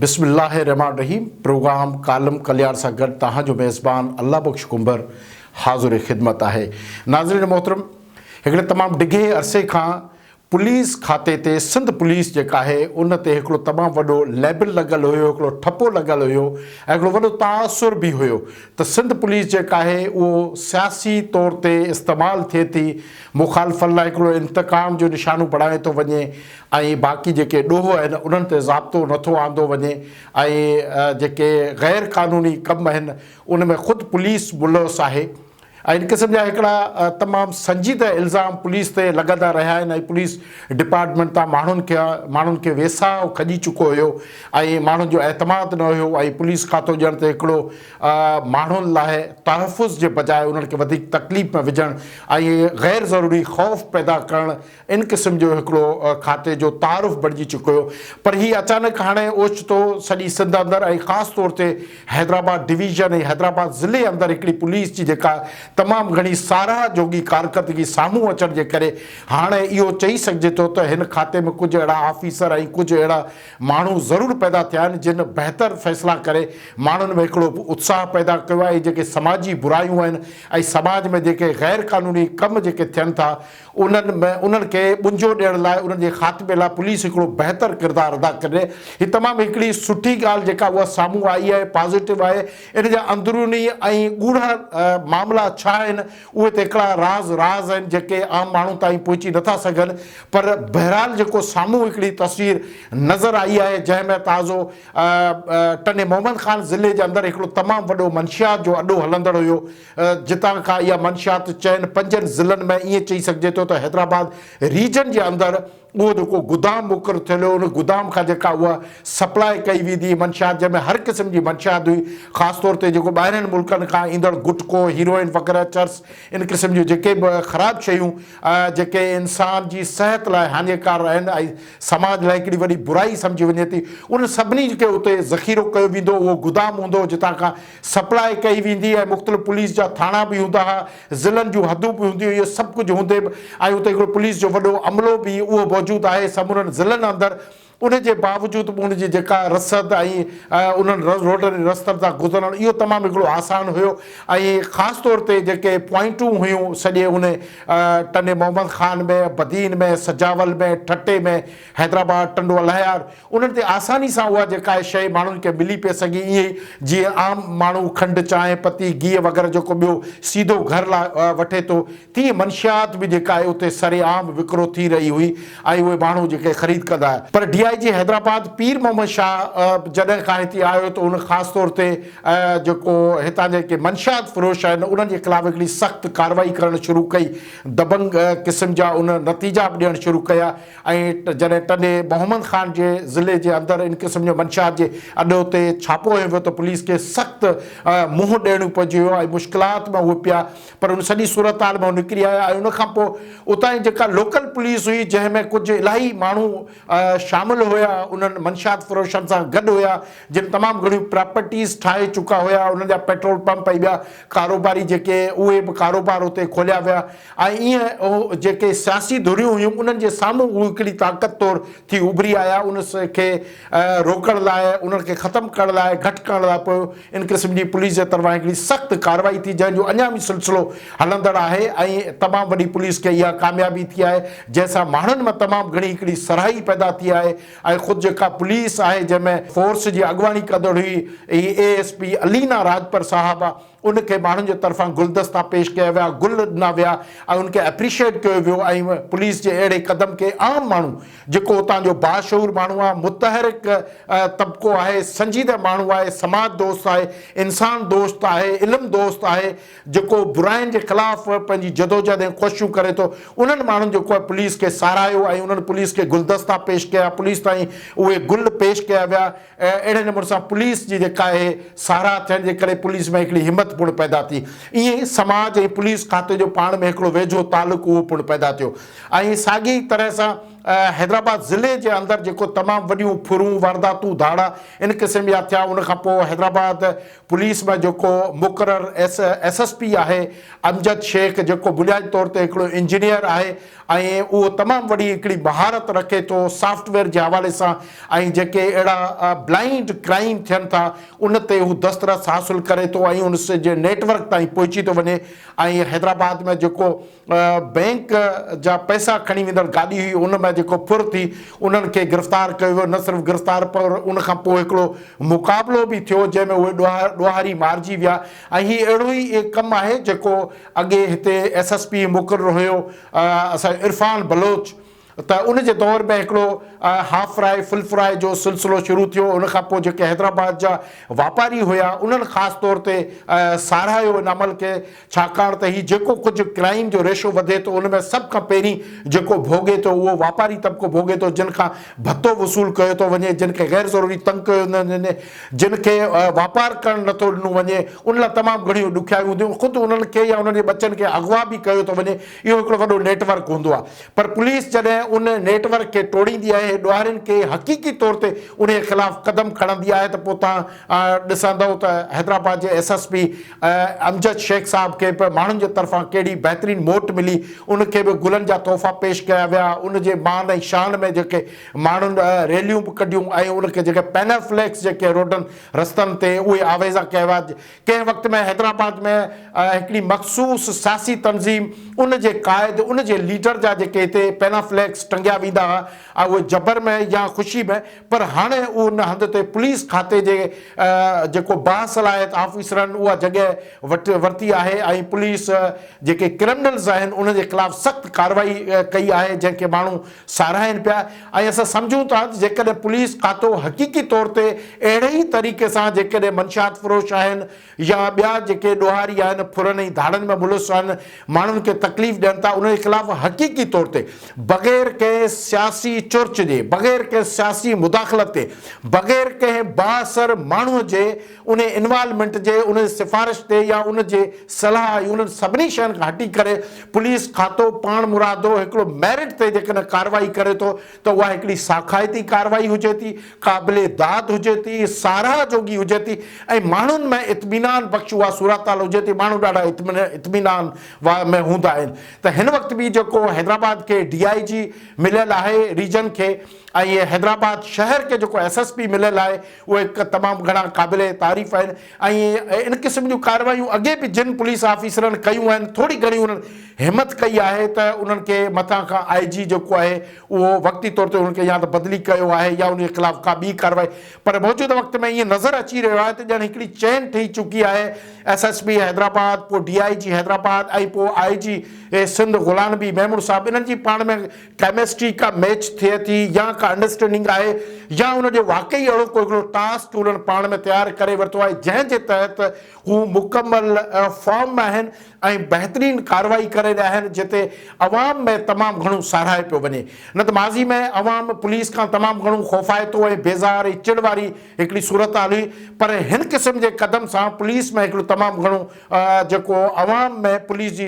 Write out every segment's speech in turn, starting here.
बिस्मिल्लाहिर्रहमानिर्रहीम। प्रोग्राम कालम कल्याण सां गॾु तव्हां जो मेज़बान अल्लाह बख्श कुंबर हाज़िर ख़िदमत आहे। नाज़रीन मोहतरम, हिकिड़े तमामु डिघे अरसे खां पुलिस खाते ते सिंध पुलिस जेका आहे उन ते हिकिड़ो तमामु वॾो लेबल लॻल हुयो, हिकिड़ो ठपो लॻल हुयो ऐं हिकिड़ो वॾो तासुर बि हुयो त सिंध पुलिस जेका आहे उहो सियासी तौर ते इस्तेमालु थिए थी, मुखालफ़नि लाइ हिकिड़ो इंतकाम जो निशानो बणाए थो वञे ऐं बाक़ी जेके ॾोह आहिनि उन्हनि ते ज़ाब्तो नथो आंदो वञे ऐं जेके ग़ैर क़ानूनी कम आहिनि उन में ख़ुदि पुलिस मुलविस आहे ऐं इन क़िस्म जा हिकिड़ा तमामु संजीदा इल्ज़ाम पुलिस ते लॻंदा रहिया आहिनि ऐं पुलिस डिपार्टमेंट तां माण्हुनि खे वेसाउ खॼी चुको हुयो ऐं माण्हुनि जो एतमाद न हुयो ऐं पुलिस खातो ॼण ते हिकिड़ो माण्हुनि लाइ तहफ़ुज़ जे बजाए उन्हनि खे वधीक तकलीफ़ में विझणु ऐं ग़ैर ज़रूरी ख़ौफ़ पैदा करणु इन क़िस्म जो हिकिड़ो खाते जो तारुफ़ बणिजी चुको हुयो। पर हीअ अचानक हाणे ओचितो सॼी सिंध अंदरि ऐं ख़ासि तौर ते हैदराबाद डिवीज़न ऐं हैदराबाद ज़िले अंदरि हिकिड़ी पुलिस जी जेका तमामु घणी साराह जोगी कारकर्दगी साम्हूं अचण जे करे हाणे इहो चई सघिजे थो त हिन खाते में कुझु अहिड़ा ऑफिसर ऐं कुझु अहिड़ा माण्हू ज़रूरु पैदा थिया आहिनि जिन बहितर फ़ैसिला करे माण्हुनि में हिकिड़ो उत्साह पैदा कयो आहे। जेके समाजी बुरायूं आहिनि ऐं समाज में जेके ग़ैर क़ानूनी कम जेके थियनि था उन्हनि खे ॿुंजो ॾियण लाइ उन्हनि जे ख़ात्मे लाइ पुलिस हिकिड़ो बहितर किरदारु अदा करे। हीअ तमामु हिकिड़ी सुठी ॻाल्हि जेका उहा साम्हूं आई आहे, पॉज़िटिव आहे। इन जा अंदरूनी ऐं ॻूढ़ा मामला छा आहिनि उहे त हिकिड़ा राज़ आहिनि जेके आम माण्हू ताईं पहुची नथा सघनि, पर बहरहाल जेको साम्हूं हिकिड़ी तस्वीर नज़र आई आहे जंहिंमें ताज़ो टने मोहम्मद ख़ान ज़िले जे अंदरि हिकिड़ो तमामु वॾो मंशियात जो अॾो हलंदड़ हुयो, जितां खां इहा मंशियात चइनि 5 ज़िलनि में ईअं चई सघिजे थो त हैदराबाद रीजन जे अंदरि उहो जेको गुदाम मुक़ररु थियल हुयो उन गुदाम खां जेका उहा सप्लाई कई वेंदी मंशियात, जंहिंमें हर क़िस्म जी मंशियात हुई, ख़ासि तौर ते जेको ॿाहिरिनि मुल्कनि खां ईंदड़ गुटको, हीरोइन वग़ैरह, चर्स, इन क़िस्म जूं जेके बि ख़राबु शयूं जेके इंसान जी सिहत लाइ हानिकार आहिनि ऐं समाज लाइ हिकिड़ी वॾी बुराई सम्झी वञे थी, उन सभिनी खे उते ज़ख़ीरो कयो वेंदो। उहो गुदाम हूंदो जितां खां सप्लाई कई वेंदी ऐं मुख़्तलिफ़ पुलिस जा थाणा बि हूंदा हुआ, ज़िलनि जूं हदूं बि हूंदियूं, इहो सभु कुझु हूंदे बि ऐं उते हिकिड़ो पुलिस जो वॾो अमलो बि उहो मौजूदु आहे समूरनि ज़िलनि अंदरि। उन जे बावजूदि बि उनजी जेका रसद ऐं उन्हनि रोडनि रस्तनि तां गुज़रणु इहो तमामु हिकिड़ो आसानु हुयो ऐं ख़ासि तौर ते जेके पॉइंटूं हुयूं सॼे उन टने मोहम्मद ख़ान में, बदीन में, सजावल में, ठटे में, हैदराबाद, टंडो अलहयार, उन्हनि ते आसानी सां उहा जेका आहे शइ माण्हुनि खे मिली पई सघे। ईअं ई जीअं आम माण्हू खंडु, चांहि पती, गिहु वग़ैरह जेको ॿियो सीधो घर लाइ वठे थो, तीअं मंशियात बि जेका आहे उते सरेआम विकिरो थी रही हुई ऐं उहे माण्हू जेके ख़रीद कंदा। पर DIG हैदराबाद पीर मोहम्मद शाह जॾहिं खां हिते आयो त उन ख़ासि तौर ते जेको हितां जेके मंशियात फ़रोश आहिनि उन्हनि जे ख़िलाफ़ु हिकिड़ी सख़्तु कार्रवाई करणु शुरू कई, दबंग क़िस्म जा उन नतीजा बि ॾियणु शुरू कया ऐं जॾहिं टने मोहम्मद ख़ान जे ज़िले जे अंदरि इन क़िस्म जो मंशियात जे अॾो ते छापो हयो वियो त पुलिस खे सख़्तु मुंहुं ॾियणो पइजी वियो ऐं मुश्किलात में उहे पिया, पर उन सॼी सूरत हाल में निकिरी आया ऐं उनखां पोइ उतां जी जेका लोकल पुलिस हुई जंहिंमें कुझु इलाही माण्हू शामिलु हुया, उन्हनि मंशियात फ़रोशनि सां गॾु हुया जिन तमामु घणियूं प्रॉपर्टीज़ ठाहे चुका हुया, उन्हनि जा पेट्रोल पंप ऐं ॿिया कारोबारी जेके उहे बि कारोबार उते खोलिया विया ऐं ईअं जेके सियासी धुरियूं हुयूं उन्हनि जे साम्हूं उहे हिकिड़ी ताक़त तौर थी उभरी आया। उन खे रोकण लाइ, उन्हनि खे ख़तमु करण लाइ, घटि करण लाइ पोइ इन क़िस्म जी पुलिस जे तरफ़ां हिकिड़ी सख़्तु कार्रवाई थी जंहिंजो अञा बि सिलसिलो हलंदड़ आहे ऐं तमामु वॾी पुलिस खे इहा कामयाबी थी आहे जंहिंसां माण्हुनि में तमामु घणी हिकिड़ी सराही पैदा थी आहे ऐं ख़ुदि जेका पुलिस आहे जंहिंमें फोर्स जी अॻुवानी कंदड़ हुई ASP अलीना राजपर साहबा, उनखे माण्हुनि जे तरफ़ां गुलदस्ता पेश कया विया, गुल ॾिना विया ऐं उनखे एप्रिशिएट कयो वियो ऐं पुलिस जे अहिड़े क़दम खे आम माण्हू जेको उतां जो बाशऊर माण्हू आहे, मुतहरिक तबिको आहे, संजीदह माण्हू आहे, समाज दोस्त आहे, इंसान दोस्त आहे, इल्मु दोस्त आहे, जेको बुराइनि जे ख़िलाफ़ पंहिंजी जदोजहद ऐं कोशिशूं करे थो, उन्हनि माण्हुनि जेको आहे पुलिस खे साराहियो ऐं उन्हनि पुलिस खे गुलदस्ता पेश कया, पुलिस ताईं उहे गुल पेश कया विया। अहिड़े नमूने सां पुलिस जी जेका आहे साराह थियण जे करे पुलिस में हिकिड़ी हिमत पुण पैदा थी। ईअं ई समाज ऐं पुलिस खाते जो पाण में हिकिड़ो वेझो तालुक़ु उहो पुण पैदा थियो ऐं साॻी तरह सां हैदराबाद ज़िले जे अंदरि जेको तमामु वॾियूं फुरूं वारदातूं धाड़ा इन क़िस्म जा थिया। उन खां पोइ हैदराबाद पुलिस में जेको मुक़ररु SSP आहे अमजद शेख, जेको बुनियादी तौर ते हिकिड़ो इंजीनियर आहे ऐं उहो तमामु वॾी हिकिड़ी महारत रखे थो सॉफ्टवेयर जे हवाले सां, ऐं जेके अहिड़ा ब्लाइंड क्राइम थियनि था उन ते हू दस्तरस हासिल करे थो ऐं उन जे नेटवर्क ताईं पहुची थो वञे। ऐं हैदराबाद में जेको बैंक जा पैसा खणी वेंदड़ गाॾी हुई उन में जेको फुर थी उन्हनि खे गिरफ़्तार कयो वियो। न सिर्फ़ु गिरफ़्तार पर उन खां पोइ हिकिड़ो मुक़ाबिलो बि थियो जंहिंमें उहे ॾोहारी मारिजी विया। ऐं हीउ अहिड़ो ई कमु आहे जेको अॻे हिते SSP मुक़ररु हुयो असां इरफान बलोच, त उन जे दौर में हिकिड़ो हाफ फ्राई फुल फ्राई जो सिलसिलो शुरू थियो। उन खां पोइ जेके हैदराबाद जा वापारी हुया उन्हनि ख़ासि तौर ते साराहियो इन अमल खे, छाकाणि त हीउ जेको कुझु क्राइम जो रेशो वधे थो उन में सभ खां पहिरीं जेको भोगे थो उहो वापारी तबिको भोगे थो, जिन खां भत्तो वसूल कयो थो वञे, जिन खे गैर ज़रूरी तंग कयो वञे, जिन खे वापारु करणु नथो ॾिनो वञे, उन लाइ तमामु घणियूं ॾुखियायूं हूंदियूं। ख़ुदि उन्हनि खे या उन्हनि जे बचनि खे अगवा बि कयो थो वञे। इहो हिकिड़ो वॾो नेटवर्क हूंदो आहे। पर पुलिस जॾहिं उन नेटवर्क खे तोड़ींदी आहे, ॾोहारियुनि खे हक़ीक़ी तौर ते उन जे ख़िलाफ़ु क़दम खणंदी आहे, त पोइ तव्हां ॾिसंदव त हैदराबाद जे SSP अमजद शेख साहब खे बि माण्हुनि जे तरफ़ां कहिड़ी बहितरीनु मोट मिली, उनखे बि गुलनि जा तोहफ़ा पेश कया विया। उन जे मान ऐं शान में जेके माण्हुनि रैलियूं बि कढियूं ऐं उनखे जेके पैनल फ्लैग्स जेके रोडनि रस्तनि ते उहे आवेज़ा कया विया। कंहिं वक़्त में हैदराबाद में हिकिड़ी मख़सूस सियासी तंज़ीम उन जे क़ाइद उन जे लीडर जा जेके हिते पैनल फ्लैग्स टंगिया वेंदा हुआ उहे जबर में या ख़ुशी में, पर हाणे उन हंध ते पुलिस खाते जे जेको बासलाहियत ऑफिसरनि उहा जॻह वरिती आहे ऐं पुलिस जेके क्रिमिनल्स आहिनि उन जे ख़िलाफ़ु सख़्तु कार्रवाई कई आहे, जंहिंखे माण्हू साराहिनि पिया। ऐं असां सम्झूं था जेकॾहिं पुलिस खातो हक़ीक़ी तौर ते अहिड़े ई तरीक़े सां जेकॾहिं मंशात फ़रोश आहिनि या ॿिया जेके ॾोहारी आहिनि फुरनि ऐं धाड़नि में मुलुस आहिनि, माण्हुनि खे तकलीफ़ ॾियनि था, उन जे ख़िलाफ़ु हक़ीक़ी तौर ते बग़ैर कंहिं सियासी चुर्च जे, बग़ैर कंहिं सियासी मुदाख़लत ते, बग़ैर कंहिं बाअसर माण्हूअ जे उन इन्वॉल्वमेंट जे, उन सिफ़ारिश ते या उन जे सलाह उन्हनि सभिनी शयुनि खां हटी करे पुलिस खातो पाण मुरादो हिकिड़ो मेरिट ते जेकॾहिं कार्रवाई करे थो त उहा हिकिड़ी साख़ाइती कार्रवाई हुजे थी, क़ाबिले दाद हुजे थी, साराह जोगी हुजे थी ऐं माण्हुनि में इत्मीनान बख़्श उहा सूरत हाल हुजे थी। माण्हू ॾाढा इत्मीनान में हूंदा आहिनि। त हिन वक़्तु बि जेको हैदराबाद खे DIG मिलियल आहे रीजन खे ऐं हैदराबाद शहर के जेको SSP मिलियल आहे उहे तमामु घणा क़ाबिले तारीफ़ आहिनि। ऐं इन क़िस्म जूं कार्रवायूं अॻे बि जिन पुलिस ऑफिसरनि कयूं आहिनि, थोरी घणी उन्हनि हिमत कई आहे त उन्हनि खे मथां खां IG जेको आहे उहो वक़्ती तौर ते उन्हनि खे या त बदिली कयो आहे या उन जे ख़िलाफ़ु का ॿी कार्रवाई, पर मौजूदा वक़्त में ईअं नज़र अची रहियो आहे त ॼण हिकिड़ी चेन ठही चुकी आहे। SSP हैदराबाद, पोइ DIG हैदराबाद ऐं पोइ IG सिंध गुलाम नबी महमूद साहब, इन्हनि जी पाण में केमिस्ट्री का मैच थिए थी या का अंडरस्टैंडिंग आहे या उनजो वाकई अहिड़ो कोई हिकिड़ो टास्क उन्हनि पाण में तयारु करे वरितो आहे जंहिंजे तहत हू मुकमल फॉर्म में आहिनि ऐं बहितरीनु कार्रवाई करे रहिया आहिनि, जिते अवाम में तमामु घणो साराहे पियो वञे। न त माज़ी में अवाम पुलिस खां तमामु घणो ख़ौफ़ाइतो ऐं बेज़ार ऐं चिड़ वारी हिकिड़ी सूरत हाल हुई, पर हिन क़िस्म जे क़दम सां पुलिस में हिकिड़ो तमामु घणो जेको अवाम में पुलिस जी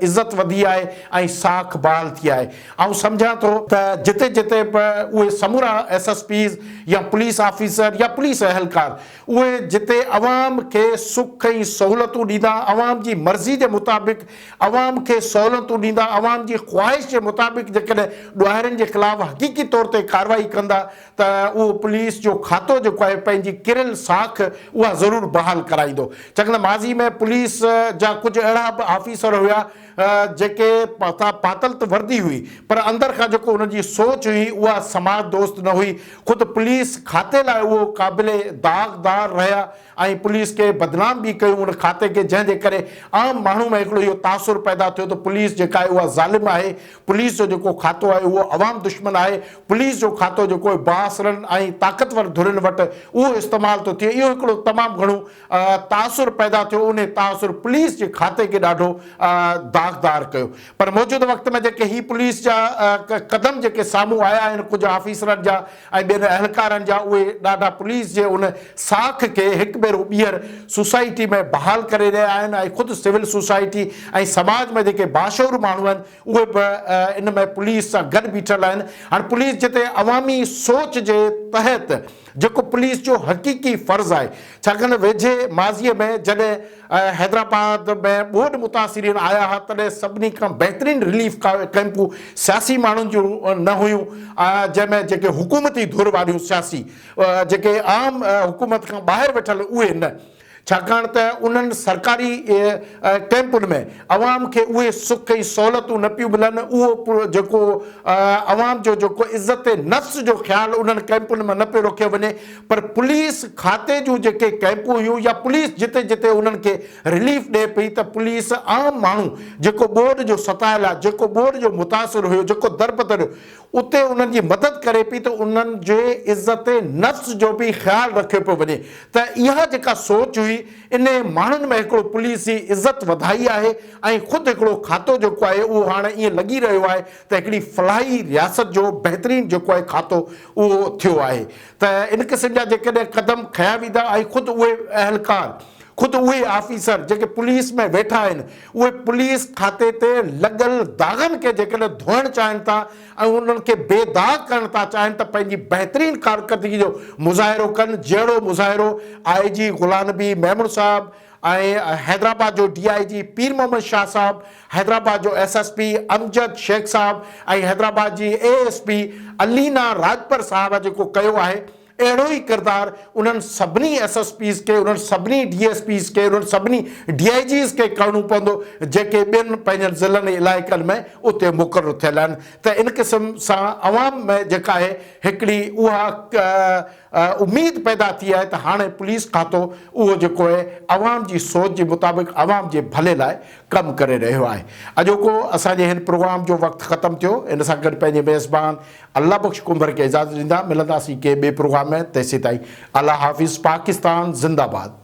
इज़त वधी आहे ऐं साख बहाल थी आहे। ऐं सम्झां थो त जिते जिते बि उहे समूरा SSPs या पुलिस ऑफिसर या पुलिस अहलकार उहे जिते अवाम खे सुख ऐं सहूलियतूं ॾींदा, अवाम जी मर्ज़ी जे मुताबिक़ अवाम खे सहूलियतूं ॾींदा, अवाम जी ख़्वाहिश जे मुताबिक़ जेकॾहिं ॾोहारियुनि जे ख़िलाफ़ु हक़ीक़ी तौर ते कार्रवाई कंदा त उहो पुलिस जो खातो जेको आहे पंहिंजी किरियल साख उहा ज़रूरु बहाल कराईंदो। चङो माज़ी में पुलिस जा कुझु अहिड़ा बि ऑफिसर हुया जेके पातल त वर्दी हुई पर अंदर खां जेको उनजी सोच हुई उहा समाज दोस्त न हुई। ख़ुदि पुलिस खाते लाइ उहो क़ाबिले दाग़दार रहिया ऐं पुलिस खे बदनाम बि कयूं उन खाते खे, जंहिंजे करे आम माण्हू में हिकिड़ो इहो तासुर पैदा थियो त पुलिस जेका आहे उहा ज़ालिम आहे, पुलिस जो जेको खातो आहे उहो अवाम दुश्मन आहे, पुलिस जो खातो जेको आहे बासरनि ऐं ताक़तवर धुरियुनि वटि उहो इस्तेमालु थो थिए। इहो हिकिड़ो तमामु घणो तासुर पैदा थियो, उन तासुर पुलिस जे खाते खे ॾाढो दाग़दार कयो। पर मौजूदा वक़्त में जेके ही पुलिस जा क़दम जेके साम्हूं आया आहिनि कुझु ऑफिसरनि जा ऐं ॿियनि अहलकारनि जा उहे ॾाढा पुलिस जे उन साख खे हिकु भेरो ॿीहर सोसाइटी में बहाल करे रहिया आहिनि ऐं ख़ुदि सिविल सोसाइटी ऐं समाज में जेके बाशूर माण्हू आहिनि उहे बि इन में पुलिस सां गॾु बीठल आहिनि। हाणे पुलिस जिते अवामी सोच जे तहत जेको पुलिस जो हक़ीक़ी फ़र्ज़ु आहे, छाकाणि वेझे माज़ीअ में जॾहिं हैदराबाद में ॿोॾ मुतासिरीन आया हुआ तॾहिं सभिनी खां बहितरीनु रिलीफ कैंपूं सियासी माण्हुनि जूं न हुयूं, जंहिंमें जेके हुकूमती धुर वारियूं सियासी जेके आम हुकूमत खां ॿाहिरि वेठल उहे न, छाकाणि त उन्हनि सरकारी कैंपुनि में अवाम खे उहे सुख ऐं सहूलियतूं न पियूं मिलनि। उहो जेको अवाम जो जेको इज़त नफ़्स जो ख़्यालु उन्हनि कैंपुनि में न पियो रखियो वञे, पर पुलिस खाते जूं जेके कैंपूं हुयूं या पुलिस जिते जिते उन्हनि खे रिलीफ ॾिए पई त पुलिस आम माण्हू जेको ॿोॾ जो सतायल आहे, जेको ॿोॾ जो मुतासिर हुयो, जेको दरबदर हुयो, उते उन्हनि जी मदद करे पई त उन्हनि जे इज़त नफ़्स जो बि ख़्यालु रखियो पियो वञे। त इहा जेका सोच हुई इन माण्हुनि में हिकिड़ो पुलिस जी इज़त वधाई आहे ऐं ख़ुदि हिकिड़ो खातो जेको आहे उहो हाणे ईअं लॻी रहियो आहे त हिकिड़ी फलाही रियासत जो बहितरीनु जेको आहे खातो उहो थियो आहे। त इन क़िस्म जा जेकॾहिं क़दम खयां वेंदा ऐं ख़ुदि उहे अहलकार, ख़ुदि उहे ऑफिसर जेके पुलिस में वेठा आहिनि, उहे पुलिस खाते ते लॻल दाग़नि खे जेकॾहिं धोइणु चाहिनि था ऐं उन्हनि खे बेदाग़ करणु था चाहिनि त पंहिंजी बहितरीनु कारकर्दगी जो मुज़ाहिरो कनि, जहिड़ो मुज़ाहिरो IG ग़ुलाम नबी मेमन साहब ऐं हैदराबाद जो DIG पीर मोहम्मद शाह साहब, हैदराबाद जो SSP अमजद शेख साहब ऐं हैदराबाद जी ASP अलीना राजपर साहब जेको कयो आहे, अहिड़ो ई किरदारु उन्हनि सभिनी SSPs खे, उन्हनि सभिनी DSPs खे, उन्हनि सभिनी DIGs खे करिणो पवंदो जेके ॿियनि पंहिंजनि ज़िलनि इलाइक़नि में उते मुक़ररु थियल आहिनि। त इन क़िस्म सां अवाम में जेका आहे हिकिड़ी उहा उमेद पैदा थी आहे त हाणे पुलिस खातो उहो जेको आहे अवाम जी सोच जे मुताबिक़ अवाम जे भले लाइ कमु करे रहियो आहे। अॼोको असांजे हिन प्रोग्राम जो वक़्तु ख़तमु थियो। इन सां गॾु पंहिंजे मेज़बान अल्लाह बख़्श कुंभर खे इजाज़त ॾींदा। मिलंदासीं के ॿिए प्रोग्राम में, तेसीं ताईं अल्लाह हाफ़िज़। पाकिस्तान ज़िंदाबाद।